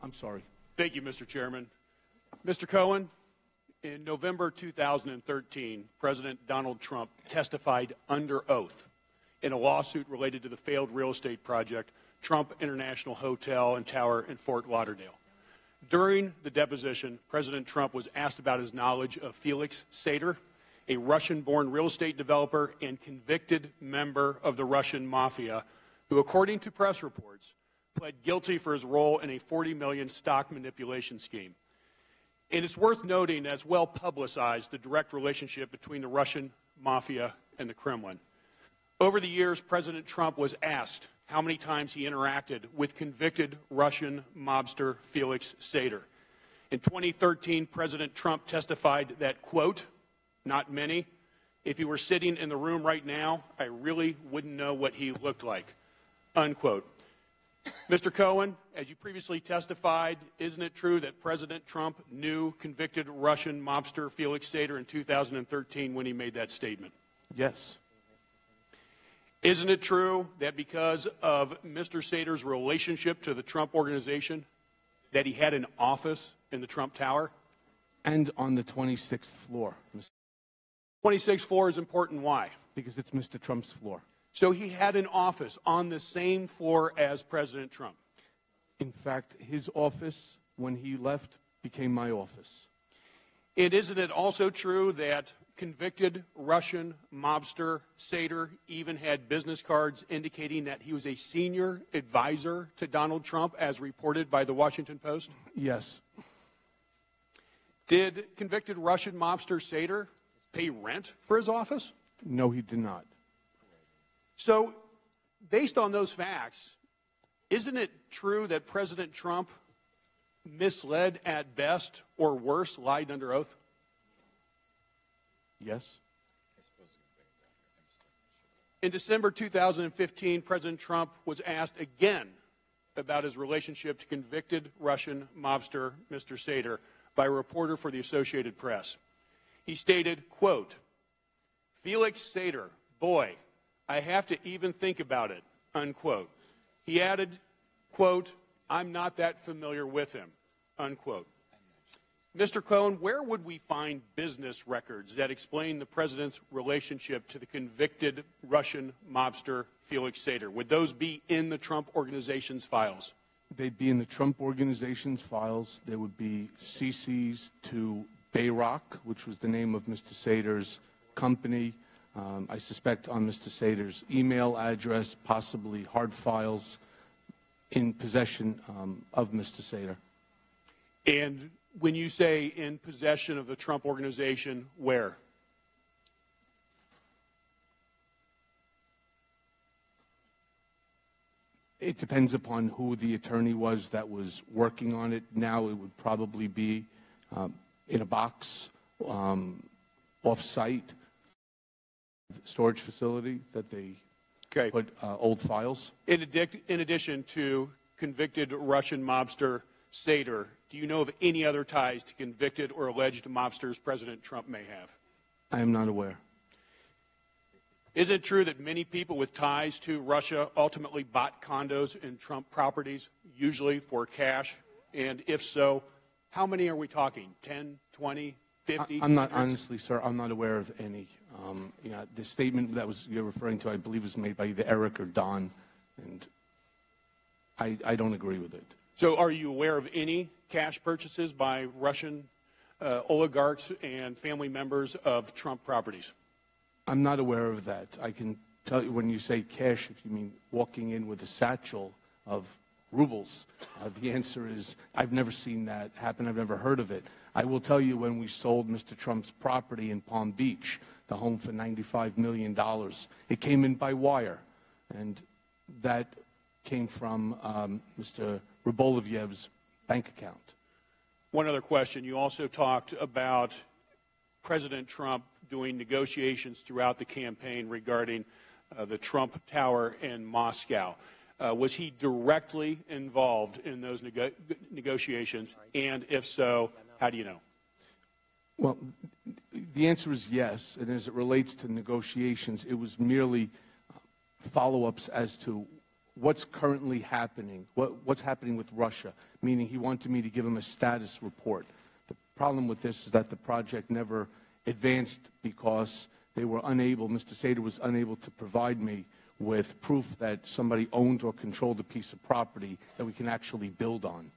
I'm sorry. Thank you, Mr. Chairman. Mr. Cohen, in November 2013, President Donald Trump testified under oath in a lawsuit related to the failed real estate project, Trump International Hotel and Tower in Fort Lauderdale. During the deposition, President Trump was asked about his knowledge of Felix Sater, a Russian-born real estate developer and convicted member of the Russian mafia, who, according to press reports, pled guilty for his role in a $40 million stock manipulation scheme. And it's worth noting, as well publicized, the direct relationship between the Russian mafia and the Kremlin. Over the years, President Trump was asked how many times he interacted with convicted Russian mobster Felix Sater. In 2013, President Trump testified that, quote, "Not many. If he were sitting in the room right now, I really wouldn't know what he looked like," unquote. Mr. Cohen, as you previously testified, isn't it true that President Trump knew convicted Russian mobster Felix Sater in 2013 when he made that statement? Yes. Isn't it true that because of Mr. Sater's relationship to the Trump organization, that he had an office in the Trump Tower? And on the 26th floor. 26th floor is important. Why? Because it's Mr. Trump's floor. So he had an office on the same floor as President Trump. In fact, his office, when he left, became my office. And isn't it also true that convicted Russian mobster Sater even had business cards indicating that he was a senior advisor to Donald Trump, as reported by the Washington Post? Yes. Did convicted Russian mobster Sater pay rent for his office? No, he did not. So, based on those facts, isn't it true that President Trump misled at best, or worse, lied under oath? Yes. In December 2015, President Trump was asked again about his relationship to convicted Russian mobster Mr. Sater by a reporter for the Associated Press. He stated, quote, "Felix Sater, boy, I have to even think about it," unquote. He added, quote, "I'm not that familiar with him," unquote. Mr. Cohen, where would we find business records that explain the president's relationship to the convicted Russian mobster Felix Sater? Would those be in the Trump Organization's files? They'd be in the Trump Organization's files. There would be CCs to Bayrock, which was the name of Mr. Sater's company. I suspect on Mr. Sater's email address, possibly hard files in possession of Mr. Sater. And when you say in possession of the Trump Organization, where? It depends upon who the attorney was that was working on it. Now it would probably be in a box, off-site storage facility that they put old files. In addition to convicted Russian mobster Sater, do you know of any other ties to convicted or alleged mobsters President Trump may have? I am not aware. Is it true that many people with ties to Russia ultimately bought condos in Trump properties, usually for cash? And if so, how many are we talking? 10, 20, 50? I'm not, honestly, sir, I'm not aware of any. The statement that you're referring to, I believe, was made by either Eric or Don, and I don't agree with it. So are you aware of any cash purchases by Russian oligarchs and family members of Trump properties? I'm not aware of that. I can tell you, when you say cash, if you mean walking in with a satchel of rubles, the answer is I've never seen that happen. I've never heard of it. I will tell you, when we sold Mr. Trump's property in Palm Beach, the home for $95 million, it came in by wire, and that came from Mr. Rybolovyev's bank account. One other question. You also talked about President Trump doing negotiations throughout the campaign regarding the Trump Tower in Moscow. Was he directly involved in those negotiations? And if so, how do you know? Well, the answer is yes. And as it relates to negotiations, it was merely follow-ups as to what's currently happening, what's happening with Russia, meaning he wanted me to give him a status report. The problem with this is that the project never advanced because they were unable, Mr. Sater was unable to provide me with proof that somebody owned or controlled a piece of property that we can actually build on.